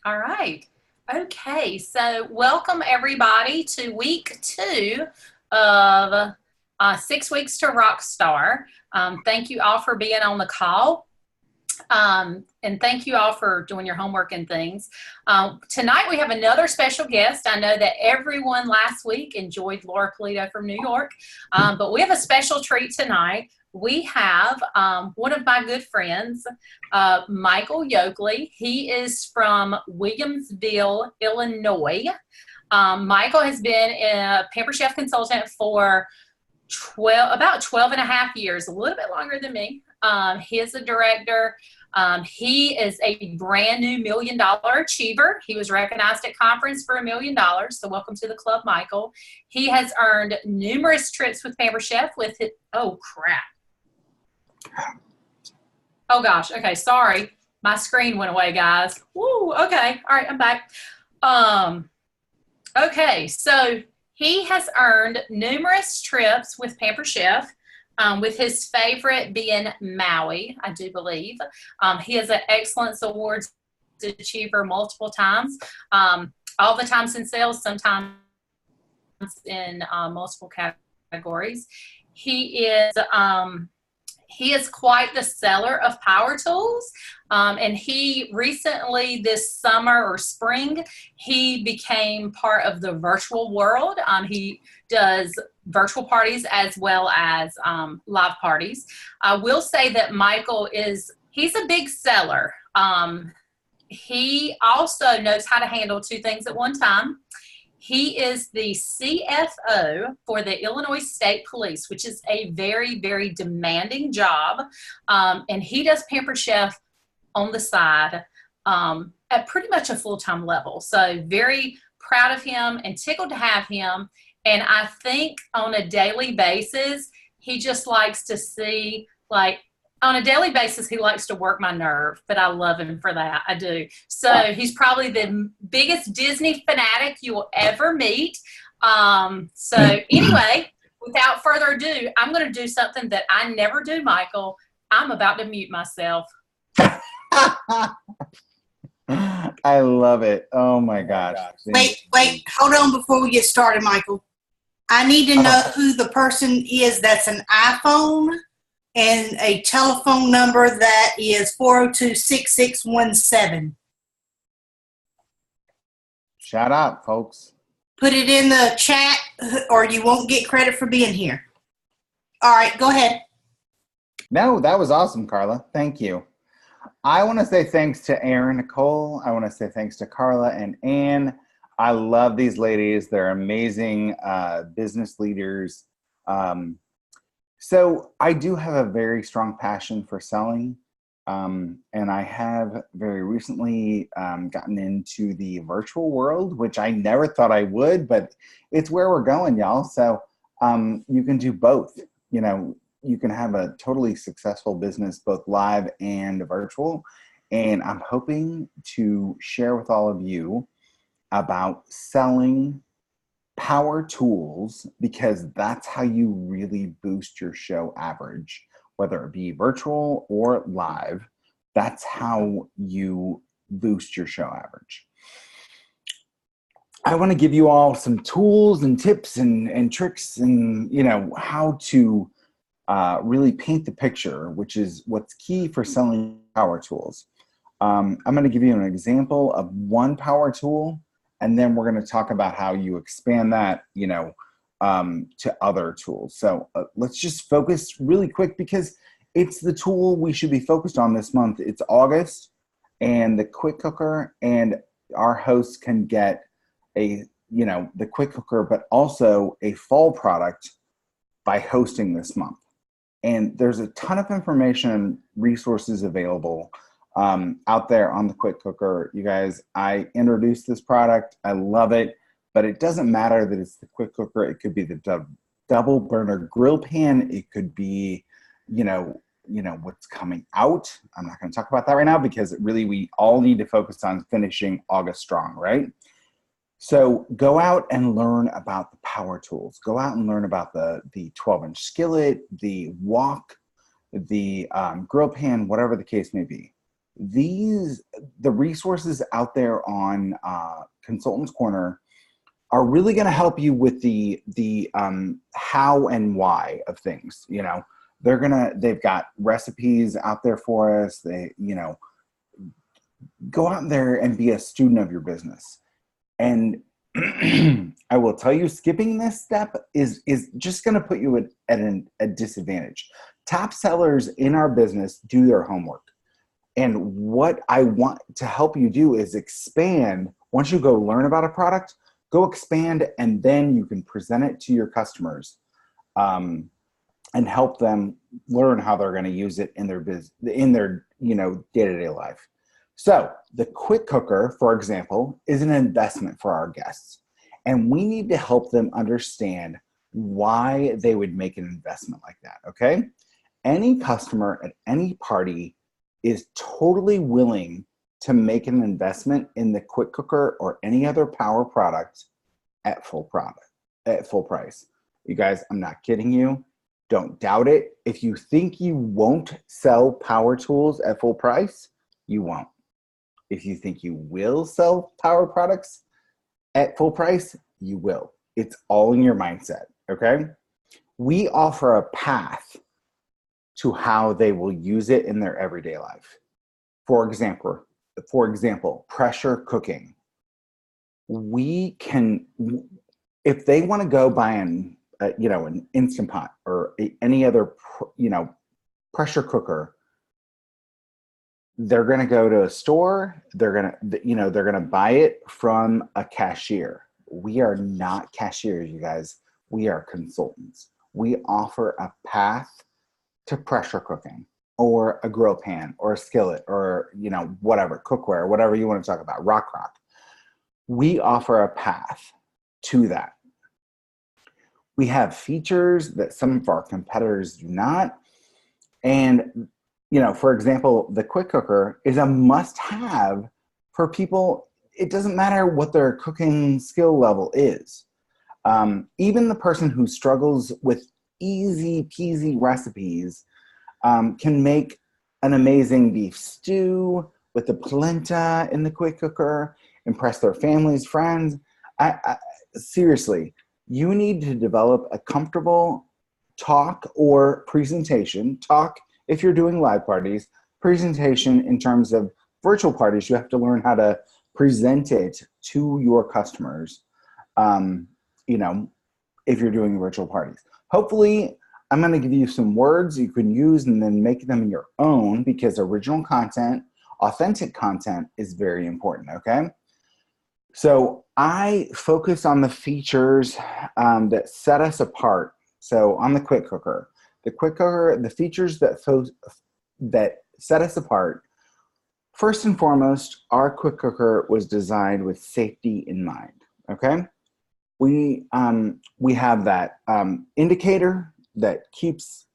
All right. Okay, so welcome everybody to week 2 of 6 weeks to Rockstar. Thank you all for being on the call. And thank you all for doing your homework and things. Tonight we have another special guest. I know that everyone last week enjoyed Laura Polito from New York, but we have a special treat tonight. We have one of my good friends, Michael Yokley. He is from Williamsville, Illinois. Michael has been a Pamper Chef consultant for about 12 and a half years, a little bit longer than me. He is a director. He is a brand new $1 million achiever. He was recognized at conference for $1 million. So welcome to the club, Michael. He has earned numerous trips with Pamper Chef with his, oh crap. Oh gosh. Okay. Sorry. My screen went away, guys. Woo. Okay. All right. I'm back. Okay. So he has earned numerous trips with Pamper Chef, with his favorite being Maui, I do believe. He has an Excellence Awards achiever multiple times, all the times in sales, sometimes in multiple categories. He is quite the seller of power tools, and he recently this summer or spring, he became part of the virtual world. He does virtual parties as well as live parties. I will say that Michael he's a big seller. He also knows how to handle two things at one time. He is the CFO for the Illinois State Police, which is a very, very demanding job. And he does Pamper Chef on the side at pretty much a full-time level. So very proud of him and tickled to have him. And I think on a daily basis, he just likes to see, on a daily basis, he likes to work my nerve, but I love him for that. I do. So he's probably the biggest Disney fanatic you will ever meet. So anyway, without further ado, I'm going to do something that I never do, Michael. I'm about to mute myself. I love it. Oh my gosh. Wait, hold on before we get started, Michael. I need to know who the person is that's an iPhone and a telephone number that is 402-6617. Shout out, folks. Put it in the chat or you won't get credit for being here. All right, go ahead. No, that was awesome, Carla. Thank you. I want to say thanks to Erin, Nicole. I want to say thanks to Carla and Ann. I love these ladies. They're amazing business leaders. So I do have a very strong passion for selling, and I have very recently gotten into the virtual world, which I never thought I would, but it's where we're going, y'all. So you can do both. You know, you can have a totally successful business, both live and virtual, and I'm hoping to share with all of you about selling power tools, because that's how you really boost your show average, whether it be virtual or live. That's how you boost your show average. I want to give you all some tools and tips and tricks and, you know, how to really paint the picture, which is what's key for selling power tools. I'm going to give you an example of one power tool, and then we're going to talk about how you expand that, you know, to other tools. So let's just focus really quick, because it's the tool we should be focused on this month. It's August, and the quick cooker, and our hosts can get the quick cooker, but also a fall product by hosting this month. And there's a ton of information and resources available out there on the quick cooker. You guys, I introduced this product. I love it, but it doesn't matter that it's the quick cooker. It could be the double burner grill pan. It could be, you know, what's coming out. I'm not going to talk about that right now, because we all need to focus on finishing August strong, right? So go out and learn about the power tools. Go out and learn about the 12-inch skillet, the wok, the grill pan, whatever the case may be. the resources out there on Consultants Corner are really going to help you with the how and why of things. You know, they've got recipes out there for us. They, you know, go out there and be a student of your business. And I will tell you, skipping this step is just going to put you at a disadvantage. Top sellers in our business do their homework. And what I want to help you do is expand. Once you go learn about a product, go expand, and then you can present it to your customers and help them learn how they're going to use it in their you know, day-to-day life. So the quick cooker, for example, is an investment for our guests. And we need to help them understand why they would make an investment like that, okay? Any customer at any party is totally willing to make an investment in the quick cooker or any other power product at full price. You guys, I'm not kidding you. Don't doubt it. If you think you won't sell power tools at full price, you won't. If you think you will sell power products at full price, you will. It's all in your mindset, okay? We offer a path to how they will use it in their everyday life. For example, pressure cooking. We can, if they want to go buy an Instant Pot or any other, pressure cooker, they're going to go to a store. They're going to buy it from a cashier. We are not cashiers, you guys. We are consultants. We offer a path to pressure cooking or a grill pan or a skillet or, whatever, cookware, whatever you want to talk about, rock. We offer a path to that. We have features that some of our competitors do not. And for example, the quick cooker is a must-have for people. It doesn't matter what their cooking skill level is. Even the person who struggles with easy peasy recipes can make an amazing beef stew with the polenta in the quick cooker, impress their families, friends. Seriously, you need to develop a comfortable talk or presentation. Talk if you're doing live parties, presentation in terms of virtual parties, you have to learn how to present it to your customers, if you're doing virtual parties. Hopefully, I'm going to give you some words you can use and then make them your own, because original content, authentic content is very important, okay? So I focus on the features that set us apart. So on the quick cooker, the features that set us apart. First and foremost, our quick cooker was designed with safety in mind. Okay, we have that indicator that keeps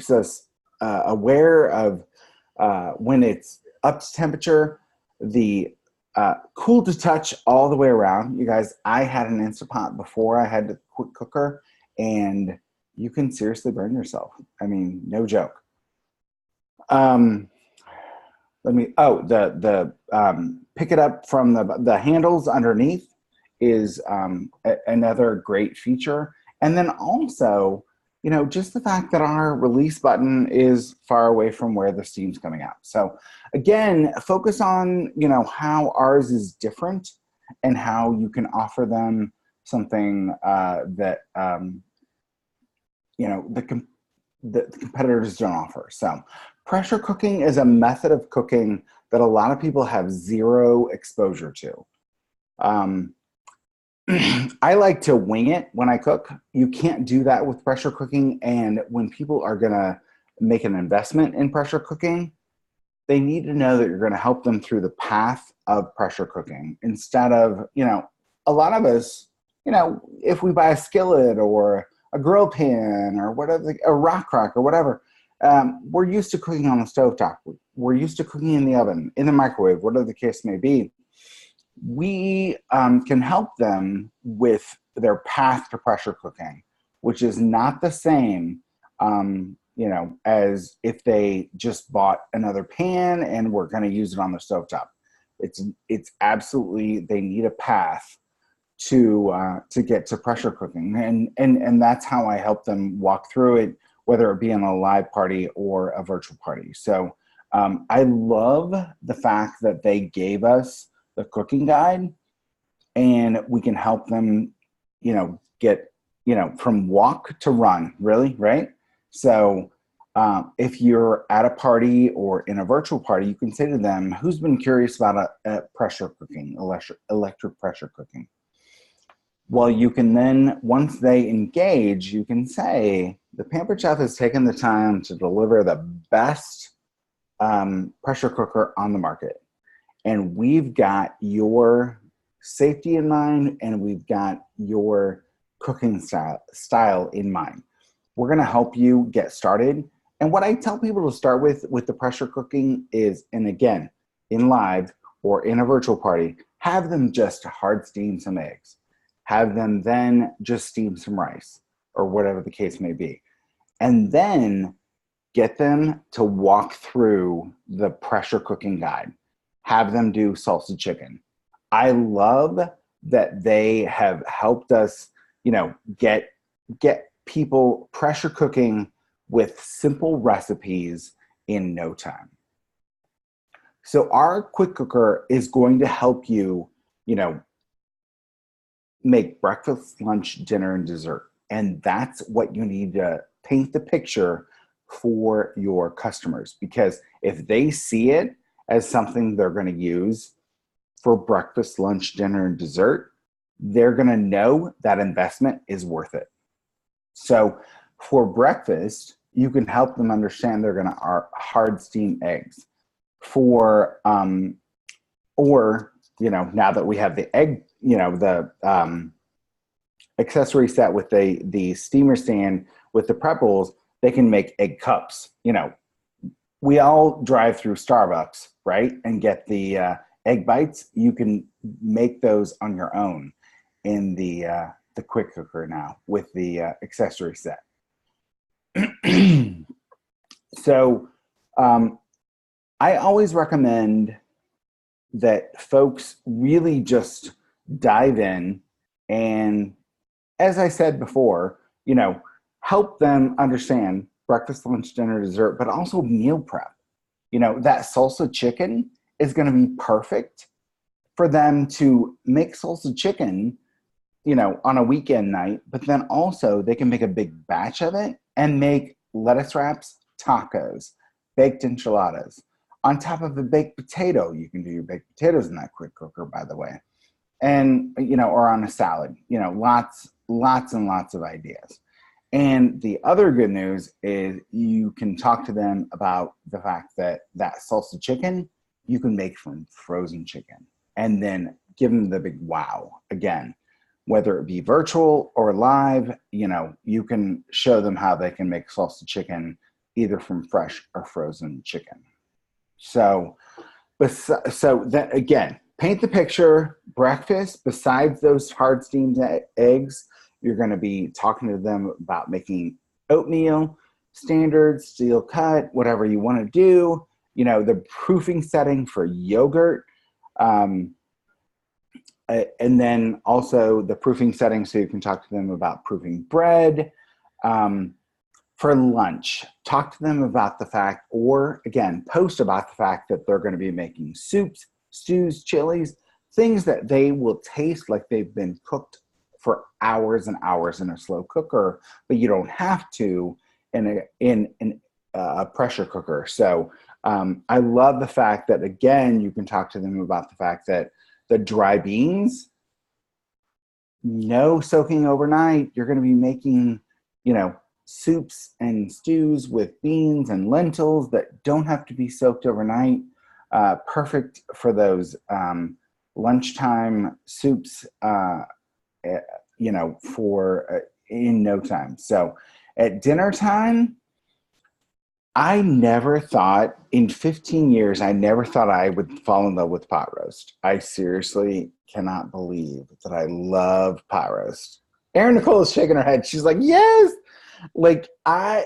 us aware of when it's up to temperature. The cool to touch all the way around. You guys, I had an Instant Pot before I had the quick cooker, and you can seriously burn yourself. I mean, no joke. The pick it up from the handles underneath is another great feature. And then also, just the fact that our release button is far away from where the steam's coming out. So again, focus on, how ours is different and how you can offer them something that, the competitors don't offer. So pressure cooking is a method of cooking that a lot of people have zero exposure to. I like to wing it when I cook. You can't do that with pressure cooking. And when people are going to make an investment in pressure cooking, they need to know that you're going to help them through the path of pressure cooking instead of, a lot of us, if we buy a skillet or a grill pan or whatever, a rock or whatever, we're used to cooking on the stovetop. We're used to cooking in the oven, in the microwave, whatever the case may be. We can help them with their path to pressure cooking, which is not the same, as if they just bought another pan and were going to use it on their stovetop. It's absolutely, they need a path to get to pressure cooking, and that's how I help them walk through it, whether it be in a live party or a virtual party. So I love the fact that they gave us the cooking guide, and we can help them, get, from walk to run, really, right? So if you're at a party or in a virtual party, you can say to them, who's been curious about a pressure cooking, electric pressure cooking? Well, you can then, once they engage, you can say, the Pampered Chef has taken the time to deliver the best pressure cooker on the market. And we've got your safety in mind, and we've got your cooking style in mind. We're going to help you get started. And what I tell people to start with the pressure cooking is, and again, in live or in a virtual party, have them just hard steam some eggs. Have them then just steam some rice, or whatever the case may be. And then get them to walk through the pressure cooking guide. Have them do salsa chicken. I love that they have helped us, get people pressure cooking with simple recipes in no time. So our quick cooker is going to help you, make breakfast, lunch, dinner, and dessert. And that's what you need to paint the picture for your customers. Because if they see it as something they're going to use for breakfast, lunch, dinner, and dessert, they're going to know that investment is worth it. So for breakfast, you can help them understand they're going to hard steam eggs. For, or, now that we have the egg, the accessory set with the steamer stand with the prep bowls, they can make egg cups. We all drive through Starbucks, right? And get the egg bites. You can make those on your own in the quick cooker now with the accessory set. So I always recommend that folks really just dive in and, as I said before, help them understand breakfast, lunch, dinner, dessert, but also meal prep. That salsa chicken is going to be perfect for them to make salsa chicken, on a weekend night, but then also they can make a big batch of it and make lettuce wraps, tacos, baked enchiladas. On top of a baked potato, you can do your baked potatoes in that quick cooker, by the way. And, or on a salad, lots and lots of ideas. And the other good news is you can talk to them about the fact that salsa chicken, you can make from frozen chicken, and then give them the big wow. Again, whether it be virtual or live, you can show them how they can make salsa chicken either from fresh or frozen chicken. So that, again, paint the picture. Breakfast, besides those hard steamed eggs, you're going to be talking to them about making oatmeal, standard, steel cut, whatever you want to do. The proofing setting for yogurt, and then also the proofing setting so you can talk to them about proofing bread. For lunch, talk to them about the fact, or again, post about the fact that they're going to be making soups, stews, chilies, things that they will taste like they've been cooked for hours and hours in a slow cooker, but you don't have to in a pressure cooker. So I love the fact that, again, you can talk to them about the fact that the dry beans, no soaking overnight. You're going to be making, soups and stews with beans and lentils that don't have to be soaked overnight. Perfect for those lunchtime soups, for in no time. So at dinner time, I never thought, in 15 years, I never thought I would fall in love with pot roast. I seriously cannot believe that I love pot roast. Erin Nicole is shaking her head. She's like, yes. I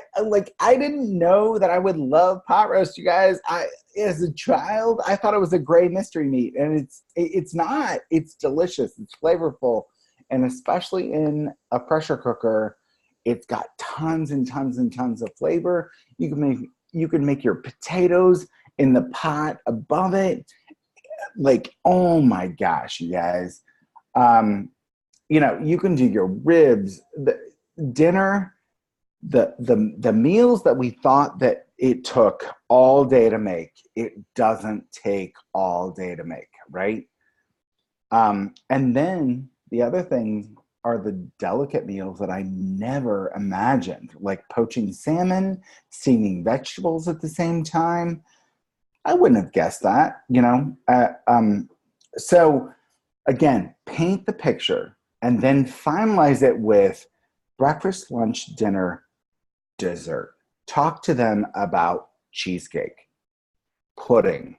didn't know that I would love pot roast, you guys. As a child, I thought it was a gray mystery meat, and it's not. It's delicious. It's flavorful, and especially in a pressure cooker, it's got tons and tons and tons of flavor. You can make your potatoes in the pot above it. Like, oh my gosh, you guys. You can do your ribs, the dinner, the meals that we thought that it took all day to make. It doesn't take all day to make, right? And then the other things are the delicate meals that I never imagined, like poaching salmon, steaming vegetables at the same time. I wouldn't have guessed that, So again, paint the picture and then finalize it with breakfast, lunch, dinner, dessert. Talk to them about cheesecake, pudding.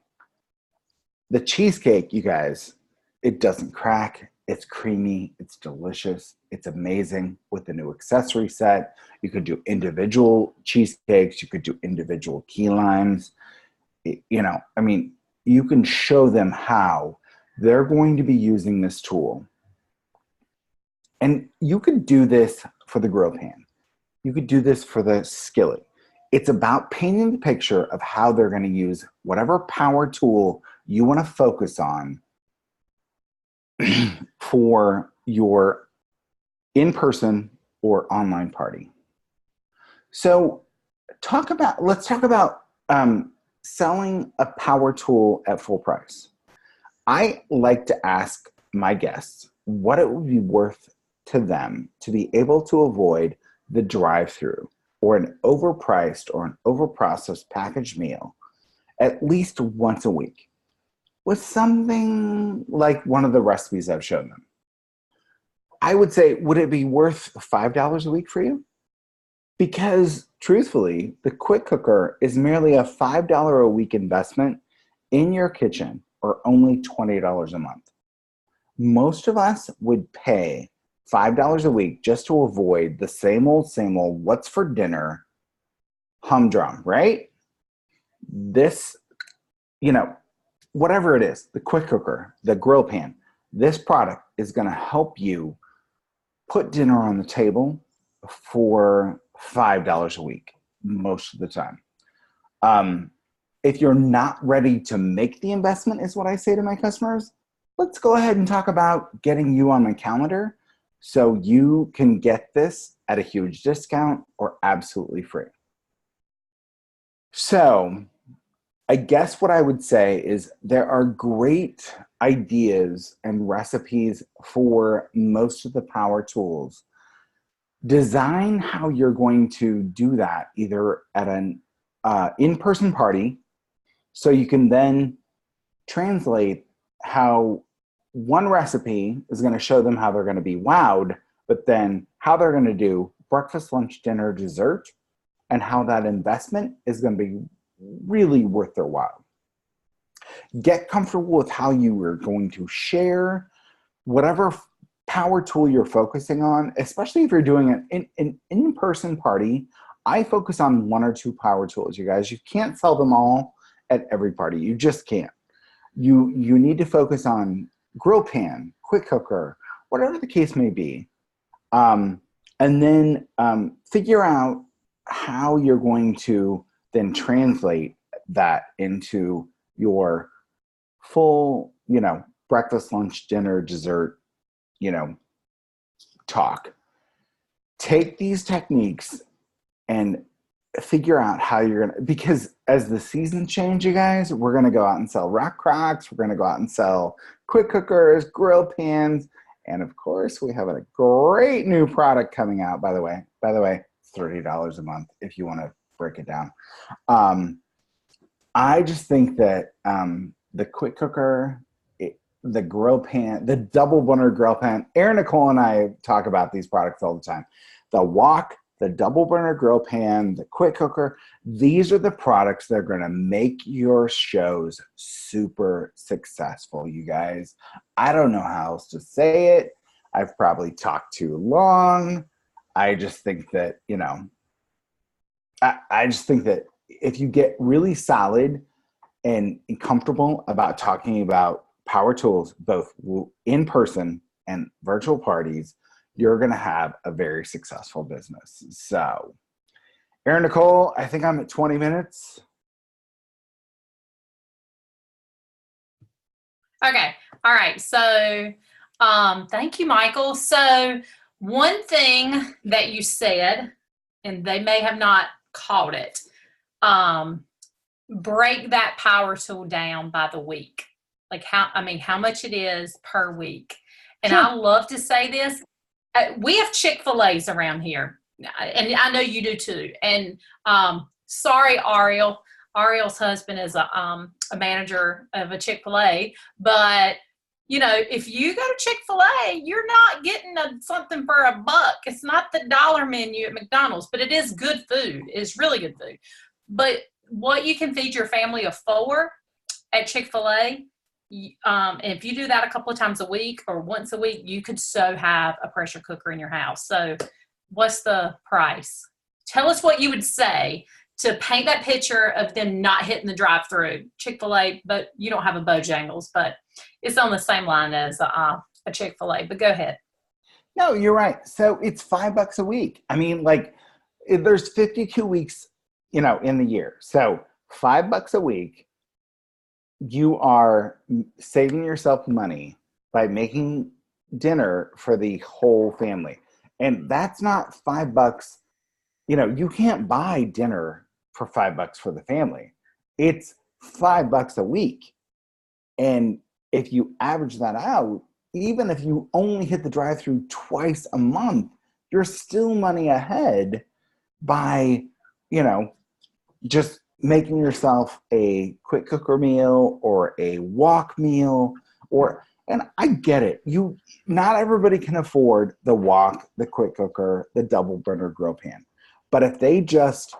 The cheesecake, you guys, it doesn't crack. It's creamy. It's delicious. It's amazing with the new accessory set. You could do individual cheesecakes. You could do individual key limes. You can show them how they're going to be using this tool. And you could do this for the grill pan. You could do this for the skillet. It's about painting the picture of how they're going to use whatever power tool you want to focus on for your in-person or online party. So let's talk about selling a power tool at full price. I like to ask my guests what it would be worth to them to be able to avoid the drive-through or an overpriced or an overprocessed packaged meal at least once a week with something like one of the recipes I've shown them. I would say, would it be worth $5 a week for you? Because truthfully, the quick cooker is merely a $5 a week investment in your kitchen or only $20 a month. Most of us would pay $5 a week just to avoid the same old, what's for dinner humdrum, right? This, whatever it is, the quick cooker, the grill pan, this product is going to help you put dinner on the table for $5 a week most of the time. If you're not ready to make the investment, is what I say to my customers, let's go ahead and talk about getting you on my calendar so you can get this at a huge discount or absolutely free. So I guess what I would say is there are great ideas and recipes for most of the power tools. Design how you're going to do that either at an in-person party, so you can then translate how one recipe is going to show them how they're going to be wowed, but then how they're going to do breakfast, lunch, dinner, dessert, and how that investment is going to be really worth their while. Get comfortable with how you are going to share whatever power tool you're focusing on, especially if you're doing an in-person party. I focus on one or two power tools, you guys. You can't sell them all at every party. You just can't. You need to focus on grill pan, quick cooker, whatever the case may be. And then figure out how you're going to then translate that into your full, breakfast, lunch, dinner, dessert, talk. Take these techniques and figure out how you're going to, because as the seasons change, you guys, we're going to go out and sell rock crocks. We're going to go out and sell quick cookers, grill pans. And of course, we have a great new product coming out, by the way, it's $30 a month if you want to break it down. I just think that the quick cooker, the grill pan, the double burner grill pan, Erin, Nicole, and I talk about these products all the time. The wok, the double burner grill pan, the quick cooker, these are the products that are going to make your shows super successful, you guys. I don't know how else to say it. I've probably talked too long. I just think that, I just think that if you get really solid and comfortable about talking about power tools, both in person and virtual parties, you're going to have a very successful business. So, Erin Nicole, I think I'm at 20 minutes. Okay. All right. So, thank you, Michael. So, one thing that you said, and they may have not caught it, break that power tool down by the week. Like how much it is per week. And Sure. I love to say this. We have Chick-fil-A's around here, and I know you do too. And sorry, Ariel. Ariel's husband is a manager of a Chick-fil-A, but if you go to Chick-fil-A, you're not getting something for $1. It's not the dollar menu at McDonald's, but it is good food. It's really good food. But what you can feed your family of 4 at Chick-fil-A, if you do that a couple of times a week or once a week, you could so have a pressure cooker in your house. So what's the price? Tell us what you would say to paint that picture of them not hitting the drive-through. Chick-fil-A, but you don't have a Bojangles, but it's on the same line as a Chick-fil-A. But go ahead. No, you're right. So it's $5 a week. I mean, there's 52 weeks, in the year. So $5 a week, you are saving yourself money by making dinner for the whole family. And that's not $5. You can't buy dinner for $5 for the family. It's $5 a week. And if you average that out, even if you only hit the drive-through twice a month, you're still money ahead by, just making yourself a quick cooker meal or a wok meal and I get it. Not everybody can afford the wok, the quick cooker, the double burner grill pan. But if they just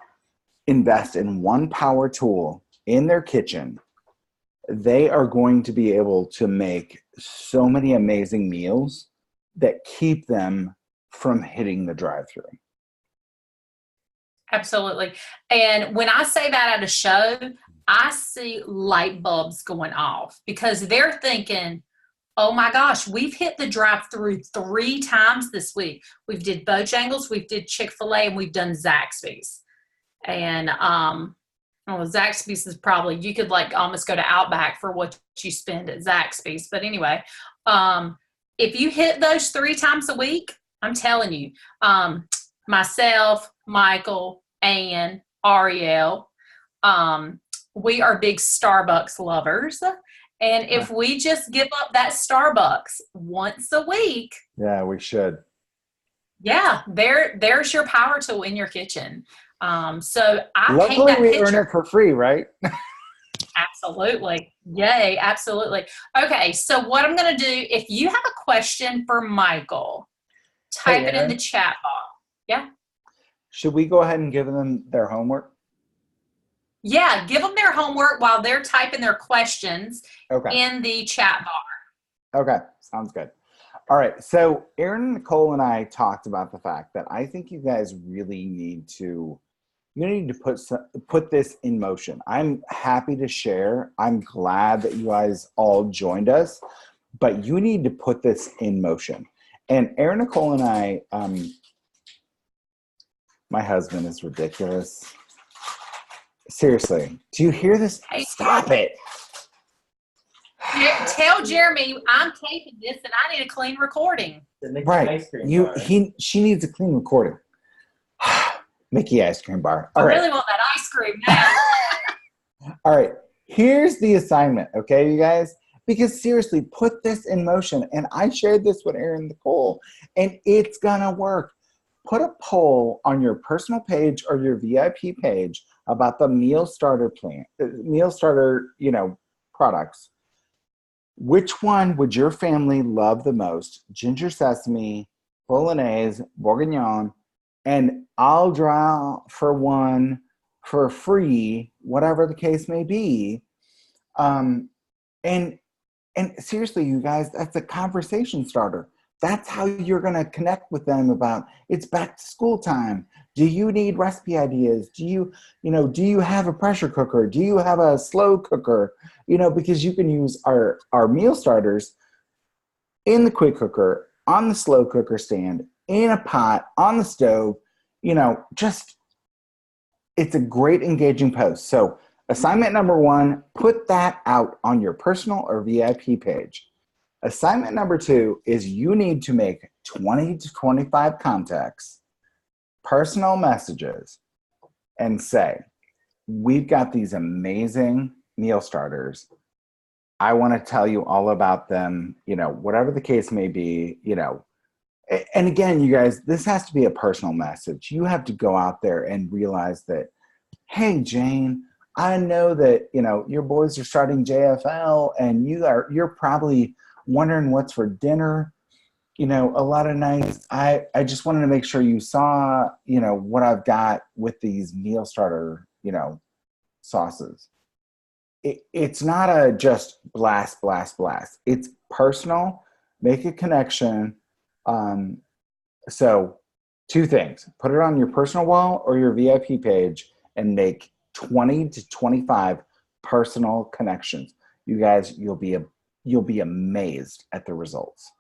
invest in one power tool in their kitchen, they are going to be able to make so many amazing meals that keep them from hitting the drive-through. Absolutely. And when I say that at a show, I see light bulbs going off because they're thinking, oh my gosh, we've hit the drive-through 3 times this week. We've did Bojangles, we've did Chick-fil-A, and we've done Zaxby's. And Zaxby's is probably, you could almost go to Outback for what you spend at Zaxby's. But anyway, if you hit those 3 times a week, I'm telling you, myself, Michael, Ann, Ariel, we are big Starbucks lovers. And if we just give up that Starbucks once a week. Yeah, we should. Yeah, there's your power tool in your kitchen. So I Luckily, paint that we picture. earn it for free, right? Absolutely. Yay, absolutely. Okay, so what I'm going to do, if you have a question for Michael, type it in the chat box. Yeah. Should we go ahead and give them their homework? Yeah, give them their homework while they're typing their questions in the chat bar. Okay, sounds good. All right, so Erin, Nicole, and I talked about the fact that I think you guys really need to put this in motion. I'm happy to share. I'm glad that you guys all joined us, but you need to put this in motion. And Erin, Nicole, and I, my husband is ridiculous. Seriously, do you hear this? Stop it. Tell Jeremy I'm taping this and I need a clean recording. Right. She needs a clean recording. Mickey ice cream bar. I really want that ice cream now. All right. Here's the assignment, okay, you guys? Because seriously, put this in motion. And I shared this with Erin Nicole, and it's gonna work. Put a poll on your personal page or your VIP page about the meal starter products. Which one would your family love the most? Ginger sesame, bolognese, bourguignon, and I'll draw for one for free, whatever the case may be. And seriously, you guys, that's a conversation starter. That's how you're going to connect with them about it's back to school time. Do you need recipe ideas? Do you have a pressure cooker? Do you have a slow cooker? Because you can use our meal starters in the quick cooker, on the slow cooker stand, in a pot, on the stove, just it's a great engaging post. So assignment number 1, put that out on your personal or VIP page. Assignment number 2 is you need to make 20 to 25 contacts, personal messages, and say, we've got these amazing meal starters. I want to tell you all about them, whatever the case may be, And again, you guys, this has to be a personal message. You have to go out there and realize that, hey, Jane, I know that, your boys are starting JFL and you're probably wondering what's for dinner. A lot of nights, I just wanted to make sure you saw, what I've got with these meal starter, sauces. It's not a just blast, blast, blast. It's personal. Make a connection. So 2 things, put it on your personal wall or your VIP page and make 20 to 25 personal connections. You guys, you'll be amazed at the results.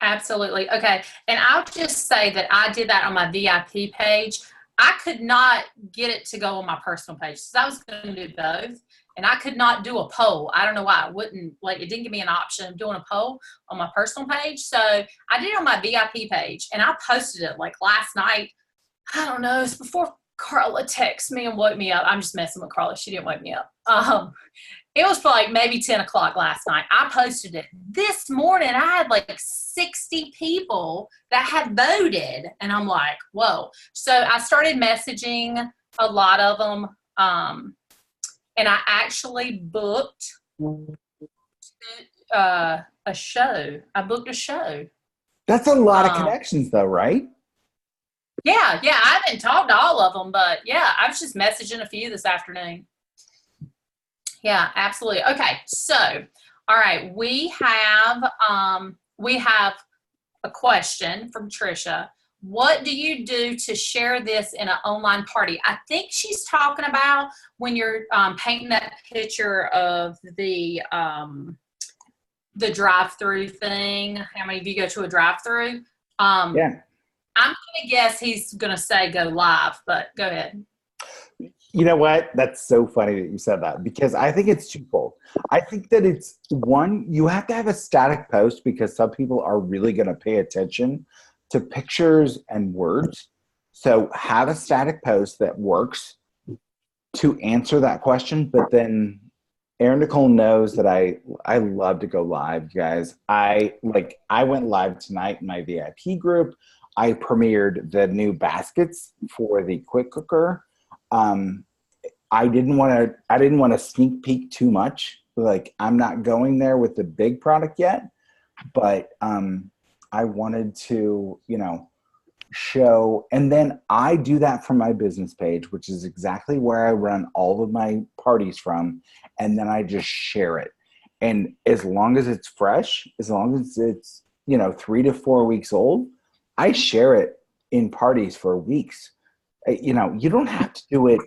Absolutely. Okay. And I'll just say that I did that on my VIP page. I could not get it to go on my personal page. So I was going to do both. And I could not do a poll. I don't know why. It didn't give me an option of doing a poll on my personal page. So I did it on my VIP page and I posted it last night. I don't know. It's before Carla texted me and woke me up. I'm just messing with Carla. She didn't wake me up. It was maybe 10 o'clock last night. I posted it. This morning, I had 60 people that had voted. And I'm like, whoa. So I started messaging a lot of them. And I actually booked a show. I booked a show. That's a lot of connections though, right? Yeah. I haven't talked to all of them, but yeah, I was just messaging a few this afternoon. Yeah, absolutely. Okay, so, all right, we have a question from Trisha. What do you do to share this in an online party? I think she's talking about when you're painting that picture of the drive-through thing. How many of you go to a drive-through? Yeah. I'm going to guess he's going to say go live, but go ahead. You know what? That's so funny that you said that because I think it's twofold. I think that it's one, you have to have a static post because some people are really going to pay attention to pictures and words. So have a static post that works to answer that question. But then Erin Nicole knows that I love to go live, you guys. I went live tonight in my VIP group. I premiered the new baskets for the quick cooker. I didn't want to sneak peek too much. I'm not going there with the big product yet, but I wanted to, show, and then I do that from my business page, which is exactly where I run all of my parties from. And then I just share it. And as long as it's fresh, as long as it's, 3 to 4 weeks old, I share it in parties for weeks. You don't have to do it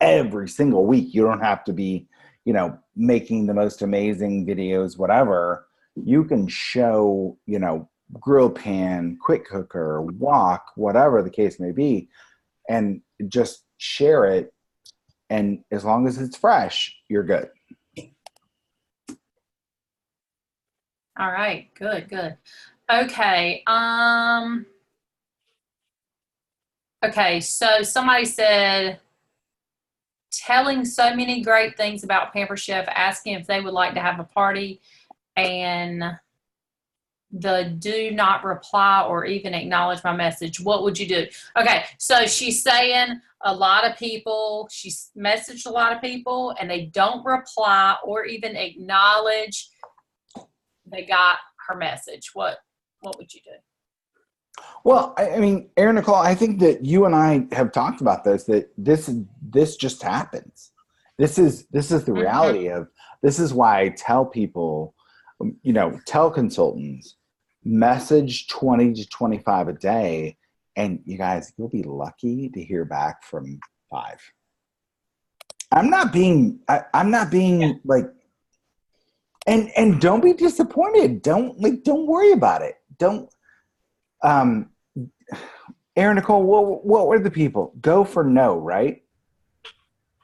every single week. You don't have to be, making the most amazing videos, whatever. You can show, grill pan, quick cooker, wok, whatever the case may be, and just share it. And as long as it's fresh, you're good. All right. Good. Okay. Okay. So somebody said, telling so many great things about Pamper Chef, asking if they would like to have a party, and the do not reply or even acknowledge my message. What would you do? Okay. So she's saying she's messaged a lot of people and they don't reply or even acknowledge they got her message. What would you do? Well, I mean, Erin Nicole, I think that you and I have talked about that this just happens. This is the reality of, this is why I tell people, teleconsultants, message 20 to 25 a day. And you guys, you'll be lucky to hear back from 5. I'm not being like, and don't be disappointed. Don't worry about it. Don't, Erin Nicole, what were the people? Go for no, right?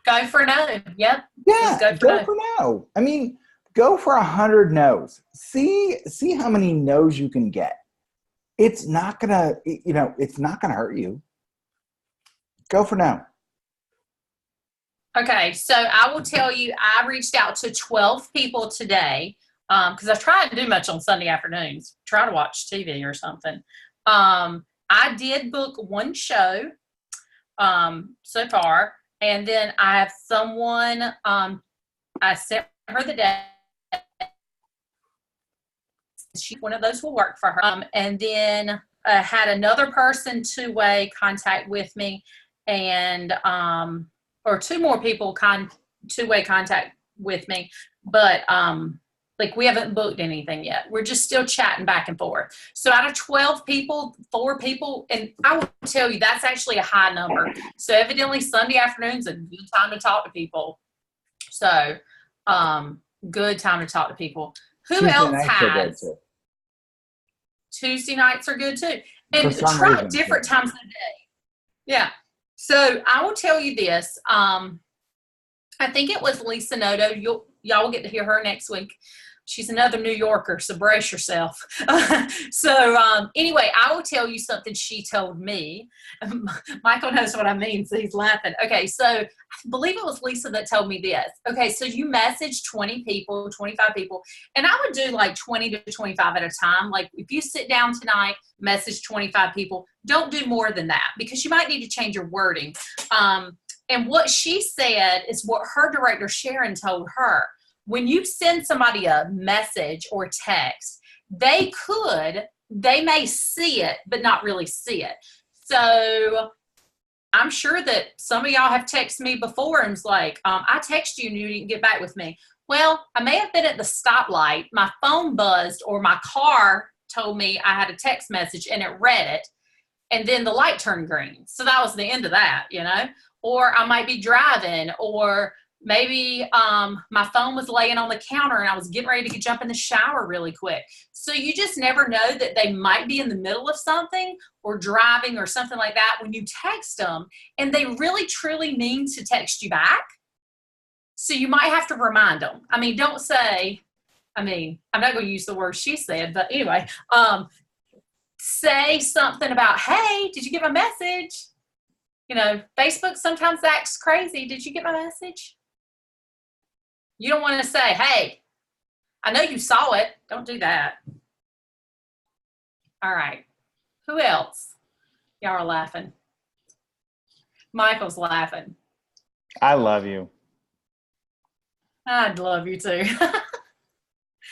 Go for no. Yep. Yeah. Go for no. I mean, go for 100 no's. See how many no's you can get. It's not gonna hurt you. Go for no. Okay, so I will tell you, I reached out to 12 people today because I try to do much on Sunday afternoons. Try to watch TV or something. I did book 1 show so far, and then I have someone. I sent her the day. One of those will work for her. And then had another person 2-way contact with me, and or 2 more people 2-way contact with me, but we haven't booked anything yet. We're just still chatting back and forth. So out of 12 people, 4 people, and I will tell you that's actually a high number. So evidently Sunday afternoon's a good time to talk to people. So good time to talk to people. Who Tuesday else nights are good has? too. Tuesday nights are good too. And For some try reason, different times of the day. Yeah. So I will tell you this. I think it was Lisa Noto. Y'all will get to hear her next week. She's another New Yorker, so brace yourself. So anyway, I will tell you something she told me. Michael knows what I mean, so he's laughing. Okay, so I believe it was Lisa that told me this. Okay, so you message 20 people, 25 people, and I would do like 20 to 25 at a time. Like if you sit down tonight, message 25 people, don't do more than that because you might need to change your wording. And what she said is what her director, Sharon, told her. When you send somebody a message or text, they may see it, but not really see it. So I'm sure that some of y'all have texted me before and was like, I texted you and you didn't get back with me. Well, I may have been at the stoplight, my phone buzzed, or my car told me I had a text message and it read it, and then the light turned green. So that was the end of that, Or I might be driving, or maybe my phone was laying on the counter and I was getting ready to jump in the shower really quick. So you just never know that they might be in the middle of something or driving or something like that when you text them and they really truly mean to text you back. So you might have to remind them. I mean, don't say, I'm not going to use the word she said, but anyway, say something about, hey, did you get my message? Facebook sometimes acts crazy. Did you get my message? You don't want to say, hey, I know you saw it. Don't do that. All right. Who else? Y'all are laughing. Michael's laughing. I love you. I'd love you too.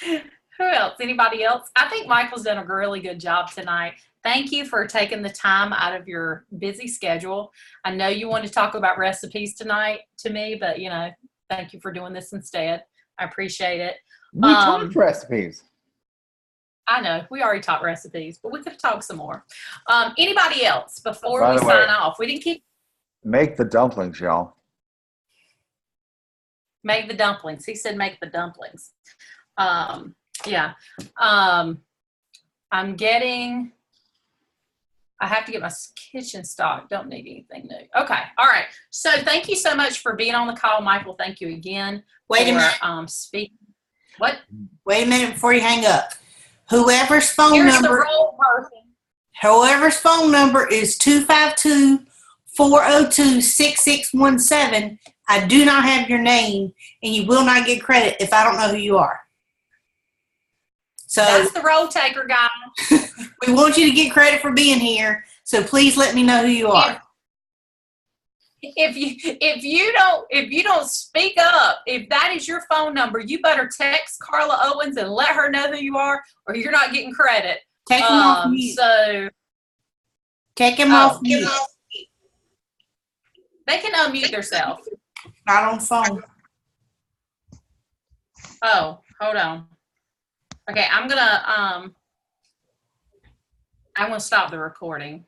Who else? Anybody else? I think Michael's done a really good job tonight. Thank you for taking the time out of your busy schedule. I know you wanted to talk about recipes tonight to me, but thank you for doing this instead. I appreciate it. We talked recipes. I know. We already talked recipes, but we could talk some more. Anybody else before By we the way, sign off? We didn't keep... Make the dumplings, y'all. Make the dumplings. He said make the dumplings. Yeah. I have to get my kitchen stocked. Don't need anything new. Okay. All right. So thank you so much for being on the call, Michael. Thank you again. Wait a minute. Speaking. What? Wait a minute before you hang up. Whoever's phone Here's number. The role person. Whoever's phone number is 252-402-6617. I do not have your name, and you will not get credit if I don't know who you are. So that's the roll taker guy. We want you to get credit for being here. So please let me know who you are. If you don't speak up, if that is your phone number, you better text Carla Owens and let her know who you are, or you're not getting credit. Take them off mute. So take them off mute. They can unmute themselves. Not on phone. Oh, hold on. Okay, I'm gonna stop the recording.